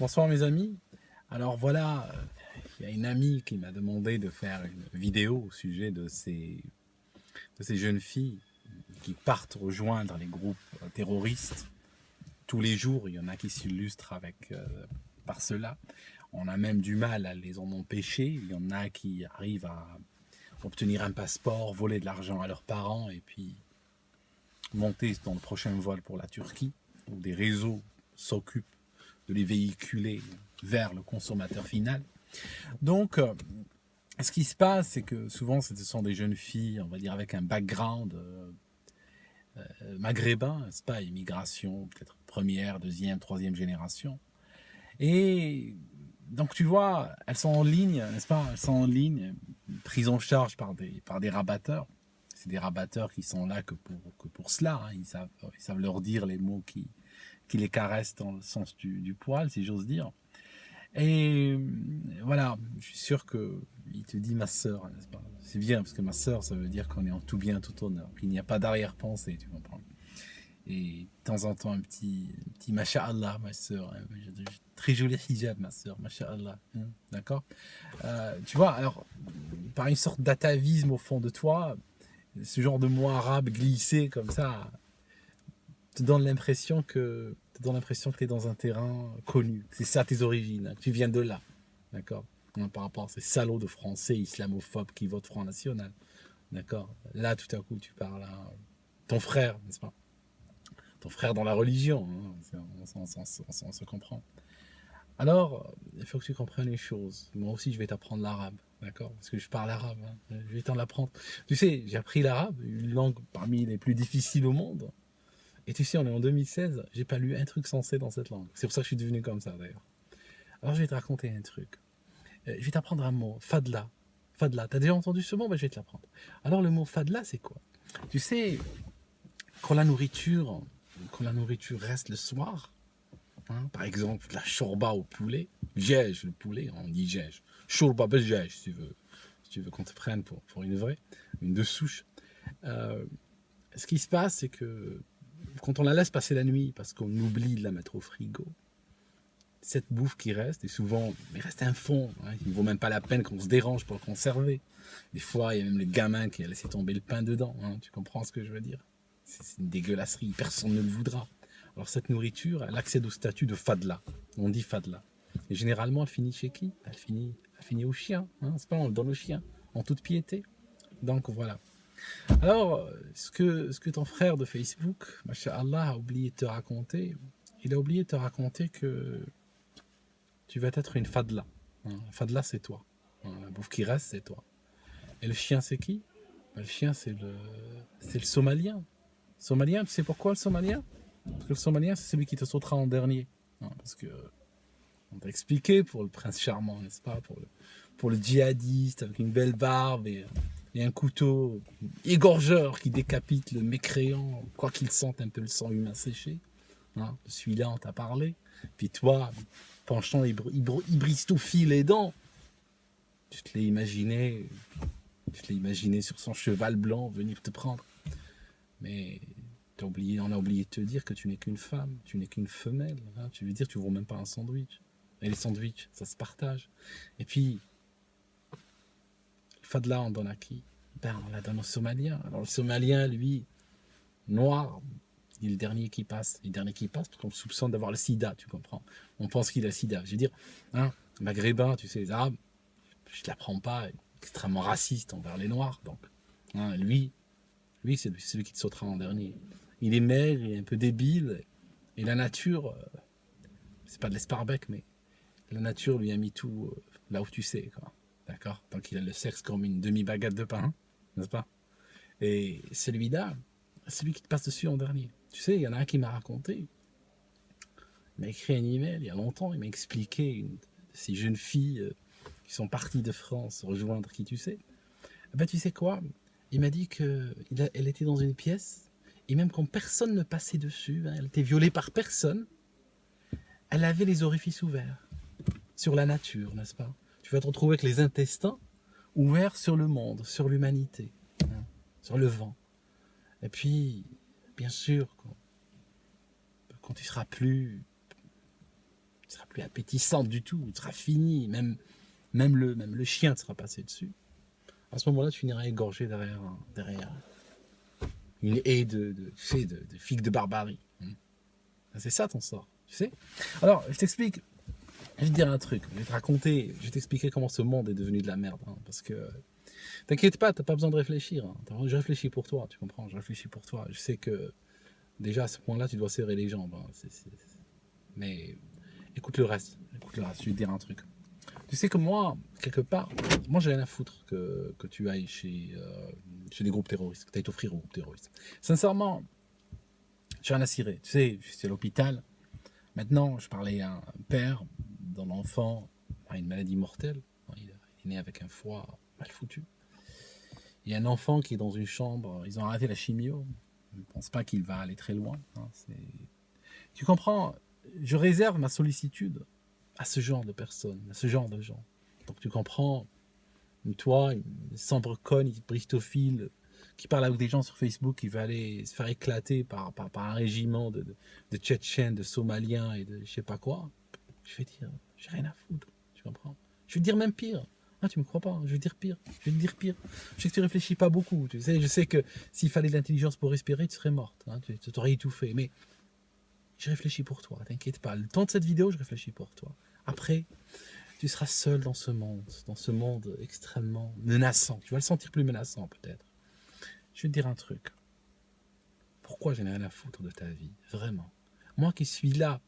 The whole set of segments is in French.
Bonsoir mes amis. Alors voilà, il y a une amie qui m'a demandé de faire une vidéo au sujet de ces jeunes filles qui partent rejoindre les groupes terroristes. Tous les jours, il y en a qui s'illustrent par cela. On a même du mal à les en empêcher. Il y en a qui arrivent à obtenir un passeport, voler de l'argent à leurs parents et puis monter dans le prochain vol pour la Turquie, où des réseaux s'occupent de les véhiculer vers le consommateur final. Donc, ce qui se passe, c'est que souvent, ce sont des jeunes filles, on va dire, avec un background maghrébin, n'est-ce pas, immigration, peut-être première, deuxième, troisième génération. Et donc, tu vois, elles sont en ligne, n'est-ce pas, elles sont en ligne, prises en charge par des rabatteurs. C'est des rabatteurs qui sont là que pour cela. Hein. Ils savent leur dire les mots qui les caressent dans le sens du poil, si j'ose dire. Et voilà, je suis sûr qu'il te dit ma sœur, n'est-ce pas? C'est bien, parce que ma sœur, ça veut dire qu'on est en tout bien, tout honneur. Il n'y a pas d'arrière-pensée, tu comprends? Et de temps en temps, un petit masha'Allah, ma sœur. Hein. Très joli hijab, ma sœur, masha'Allah. Hein, d'accord? Tu vois, alors, par une sorte d'atavisme au fond de toi, ce genre de mot arabe glissé comme ça, te donne l'impression que tu es dans un terrain connu. C'est ça tes origines, hein, que tu viens de là. D'accord? Par rapport à ces salauds de Français islamophobes qui votent Front National. D'accord? Là, tout à coup, tu parles à ton frère, n'est-ce pas? Ton frère dans la religion. Hein, on se comprend. Alors, il faut que tu comprennes les choses. Moi aussi, je vais t'apprendre l'arabe. D'accord? Parce que je parle arabe. Hein. Je vais t'en apprendre. Tu sais, j'ai appris l'arabe, une langue parmi les plus difficiles au monde. Et tu sais, on est en 2016, j'ai pas lu un truc sensé dans cette langue. C'est pour ça que je suis devenu comme ça d'ailleurs. Alors je vais te raconter un truc. Je vais t'apprendre un mot, fadla. Fadla, t'as déjà entendu ce mot? Je vais te l'apprendre. Alors le mot fadla, c'est quoi? Tu sais, quand la nourriture, reste le soir, hein, par exemple la shorba au poulet, jège le poulet, on dit jège. Shorba jège, si tu veux qu'on te prenne pour une vraie, une de souche. Ce qui se passe, c'est que quand on la laisse passer la nuit, parce qu'on oublie de la mettre au frigo, cette bouffe qui reste, et souvent, il reste un fond, hein, il ne vaut même pas la peine qu'on se dérange pour le conserver. Des fois, il y a même les gamins qui ont laissé tomber le pain dedans, hein, tu comprends ce que je veux dire? C'est une dégueulasserie, personne ne le voudra. Alors cette nourriture, elle accède au statut de fadla, on dit fadla. Et généralement, elle finit chez qui? Elle finit au chien, hein, c'est pas, on le donne au chien, en toute piété. Donc voilà. Alors, ce que ton frère de Facebook, Masha'Allah, a oublié de te raconter, il a oublié de te raconter que tu vas être une fadla. La fadla, c'est toi. La bouffe qui reste, c'est toi. Et le chien, c'est qui? Le chien, c'est le Somalien. Somalien, tu sais pourquoi le Somalien? Parce que le Somalien, c'est celui qui te sautera en dernier. Parce que on t'a expliqué pour le prince charmant, n'est-ce pas? Pour le djihadiste avec une belle barbe et un couteau égorgeur qui décapite le mécréant, quoi qu'il sente un peu le sang humain séché. Celui-là, on t'a parlé. Puis toi, penchant, il brise tout fil les dents. Tu te l'as imaginé sur son cheval blanc venir te prendre. Mais on a oublié de te dire que tu n'es qu'une femme, tu n'es qu'une femelle. Hein. Tu veux dire, tu ne vaux même pas un sandwich. Et les sandwichs, ça se partage. Et puis, le fadla, on donne à qui? On la donne au Somalien. Alors le Somalien, lui, noir, il est le dernier qui passe. Le dernier qui passe parce qu'on soupçonne d'avoir le sida, tu comprends? On pense qu'il a le sida. Je veux dire, maghrébin, tu sais, les arabes, je ne l'apprends pas, extrêmement raciste envers les noirs. Donc, lui, c'est celui qui te sautera en dernier. Il est maigre, il est un peu débile. Et la nature, c'est pas de l'esparbec, mais la nature lui a mis tout là où tu sais, quoi. D'accord? Donc il a le sexe comme une demi-baguette de pain, n'est-ce pas? Et celui-là, celui qui te passe dessus en dernier. Tu sais, il y en a un qui m'a raconté. Il m'a écrit un email il y a longtemps, il m'a expliqué une de ces jeunes filles qui sont parties de France rejoindre qui tu sais. Ben tu sais quoi? Il m'a dit qu'elle était dans une pièce, et même quand personne ne passait dessus, elle était violée par personne, elle avait les orifices ouverts sur la nature, n'est-ce pas? Tu vas te retrouver avec les intestins ouverts sur le monde, sur l'humanité, sur le vent. Et puis, bien sûr, quand tu seras plus ne sera plus appétissante du tout, il sera fini, même le chien te sera passé dessus. À ce moment-là, tu finiras égorgé derrière une haie de figues de barbarie. C'est ça ton sort, tu sais. Alors, je t'explique, je vais te dire un truc, je vais te raconter, je vais t'expliquer comment ce monde est devenu de la merde. Parce que, t'inquiète pas, t'as pas besoin de réfléchir. Je réfléchis pour toi, tu comprends, je réfléchis pour toi. Je sais que, déjà, à ce point-là, tu dois serrer les jambes. Mais écoute le reste, je vais te dire un truc. Tu sais que moi, quelque part, moi j'ai rien à foutre que tu ailles chez des groupes terroristes, que tu ailles t'offrir aux groupes terroristes. Sincèrement, j'ai rien à cirer. Tu sais, je suis à l'hôpital. Maintenant, je parlais à un père dont l'enfant a une maladie mortelle. Il est né avec un foie mal foutu. Il y a un enfant qui est dans une chambre. Ils ont arrêté la chimio. Je ne pense pas qu'il va aller très loin. Tu comprends? Je réserve ma sollicitude à ce genre de personnes, à ce genre de gens. Donc tu comprends, toi, une sombre conne, une bristophile, qui parle avec des gens sur Facebook, qui va aller se faire éclater par un régiment de Tchétchènes, de Somaliens et de je sais pas quoi. Je vais dire, j'ai rien à foutre, tu comprends? Je vais te dire même pire. Ah, tu me crois pas, je vais te dire pire. Je vais te dire pire. Je sais que tu réfléchis pas beaucoup, tu sais. Je sais que s'il fallait de l'intelligence pour respirer, tu serais morte. Hein, tu t'aurais étouffé. Mais je réfléchis pour toi, t'inquiète pas. Le temps de cette vidéo, je réfléchis pour toi. Après, tu seras seul dans ce monde extrêmement menaçant. Tu vas le sentir plus menaçant peut-être. Je vais te dire un truc. Pourquoi je n'ai rien à foutre de ta vie? Vraiment. Moi qui suis là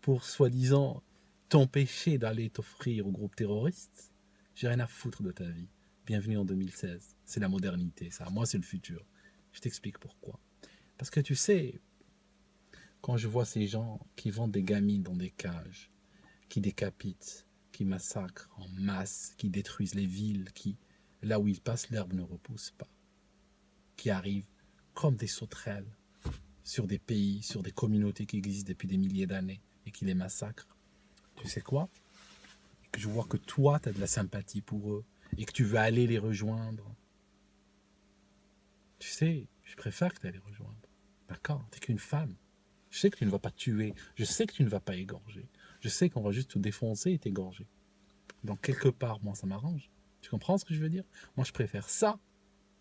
pour, soi-disant, t'empêcher d'aller t'offrir au groupe terroriste, j'ai rien à foutre de ta vie. Bienvenue en 2016. C'est la modernité, ça. Moi, c'est le futur. Je t'explique pourquoi. Parce que tu sais, quand je vois ces gens qui vendent des gamines dans des cages, qui décapitent, qui massacrent en masse, qui détruisent les villes, qui, là où ils passent, l'herbe ne repousse pas, qui arrivent comme des sauterelles sur des pays, sur des communautés qui existent depuis des milliers d'années et qui les massacrent. Tu sais quoi? Que je vois que toi, tu as de la sympathie pour eux et que tu veux aller les rejoindre. Tu sais, je préfère que tu ailles les rejoindre. D'accord? Tu n'es qu'une femme. Je sais que tu ne vas pas tuer. Je sais que tu ne vas pas égorger. Je sais qu'on va juste te défoncer et t'égorger. Donc, quelque part, moi, ça m'arrange. Tu comprends ce que je veux dire? Moi, je préfère ça.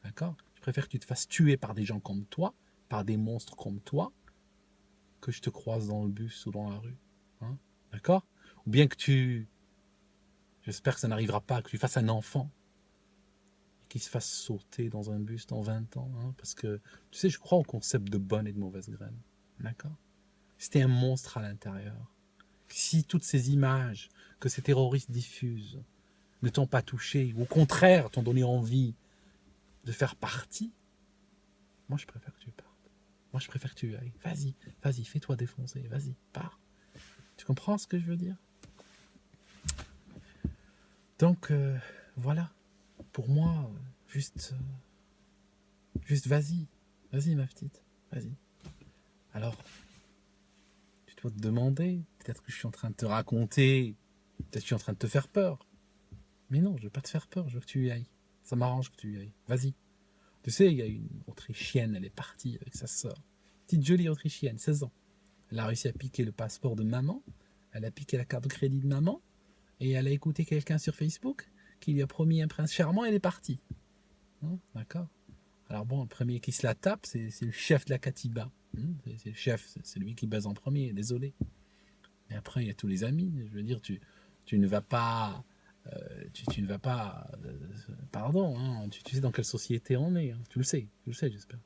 D'accord? Je préfère que tu te fasses tuer par des gens comme toi, par des monstres comme toi, que je te croise dans le bus ou dans la rue. Hein? D'accord? Ou bien que tu... J'espère que ça n'arrivera pas, que tu fasses un enfant et qu'il se fasse sauter dans un bus dans 20 ans. Hein? Parce que, tu sais, je crois au concept de bonne et de mauvaise graine. D'accord? Si t'es un monstre à l'intérieur, si toutes ces images que ces terroristes diffusent ne t'ont pas touché, ou au contraire t'ont donné envie de faire partie, moi je préfère que tu partes. Moi je préfère que tu ailles. Vas-y, fais-toi défoncer, vas-y, pars. Tu comprends ce que je veux dire? Donc voilà, pour moi, juste vas-y ma petite, vas-y. Alors, tu dois te demander, peut-être que je suis en train de te raconter, peut-être que je suis en train de te faire peur. Mais non, je veux pas te faire peur, je veux que tu y ailles. Ça m'arrange que tu y ailles. Vas-y. Tu sais, il y a une Autrichienne, elle est partie avec sa sœur. Petite jolie Autrichienne, 16 ans. Elle a réussi à piquer le passeport de maman, elle a piqué la carte de crédit de maman, et elle a écouté quelqu'un sur Facebook qui lui a promis un prince charmant, et elle est partie. Hein, d'accord? Alors bon, le premier qui se la tape, c'est le chef de la Katiba. C'est le chef, c'est lui qui baise en premier, désolé. Mais après, il y a tous les amis. Je veux dire, tu ne vas pas... tu ne vas pas... pardon, hein, tu sais dans quelle société on est. Hein, tu le sais, j'espère.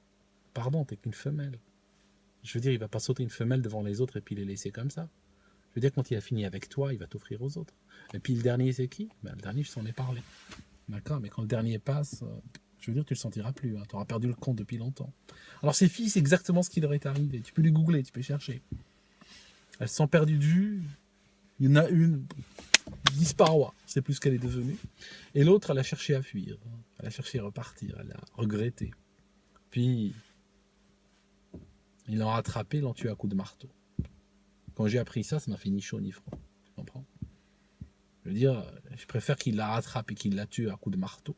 Pardon, t'es qu'une femelle. Je veux dire, il va pas sauter une femelle devant les autres et puis les laisser comme ça. Je veux dire, quand il a fini avec toi, il va t'offrir aux autres. Et puis le dernier, c'est qui? Ben, le dernier, je t'en ai parlé. D'accord? Mais quand le dernier passe, je veux dire, tu le sentiras plus. Hein, tu auras perdu le compte depuis longtemps. Alors ces filles, c'est exactement ce qui leur est arrivé. Tu peux les googler, tu peux chercher. Elles sont perdues de vue. Il y en a une disparoie, c'est plus ce qu'elle est devenue. Et l'autre, elle a cherché à fuir. Elle a cherché à repartir. Elle a regretté. Puis, ils l'ont rattrapé, ils l'ont tué à coups de marteau. Quand j'ai appris ça, ça m'a fait ni chaud ni froid. Tu comprends? Je veux dire, je préfère qu'il la rattrape et qu'il la tue à coups de marteau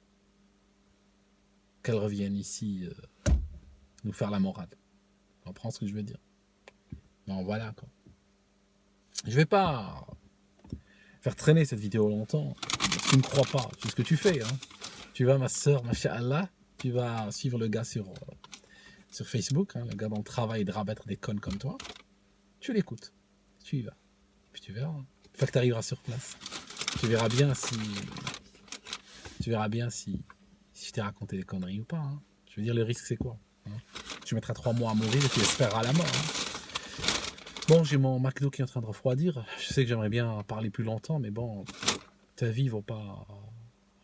qu'elle revienne ici nous faire la morale. Tu comprends ce que je veux dire? Non, voilà quoi. Je vais pas faire traîner cette vidéo longtemps. Si tu ne crois pas, c'est ce que tu fais. Hein. Tu vas, ma soeur, masha'Allah, tu vas suivre le gars sur Facebook, hein, le gars dont le travail est de rabattre des connes comme toi. Tu l'écoutes, tu y vas. Puis tu verras. Hein. Une fois que tu arriveras sur place, tu verras bien si je t'ai raconté des conneries ou pas. Hein. Je veux dire, le risque, c'est quoi? Hein. Tu mettras 3 mois à mourir et tu espéreras la mort. Hein. Bon, j'ai mon McDo qui est en train de refroidir. Je sais que j'aimerais bien parler plus longtemps, mais bon, ta vie vaut pas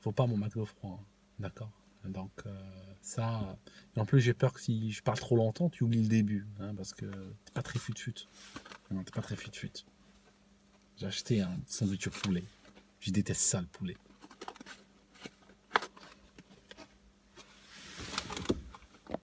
mon McDo froid. Hein. D'accord? Donc, ça. Et en plus, j'ai peur que si je parle trop longtemps, tu oublies le début. Hein, parce que t'es pas très fut-fut. Non, t'es pas très fut-fut. J'ai acheté un sandwich au poulet. Je déteste ça, le poulet.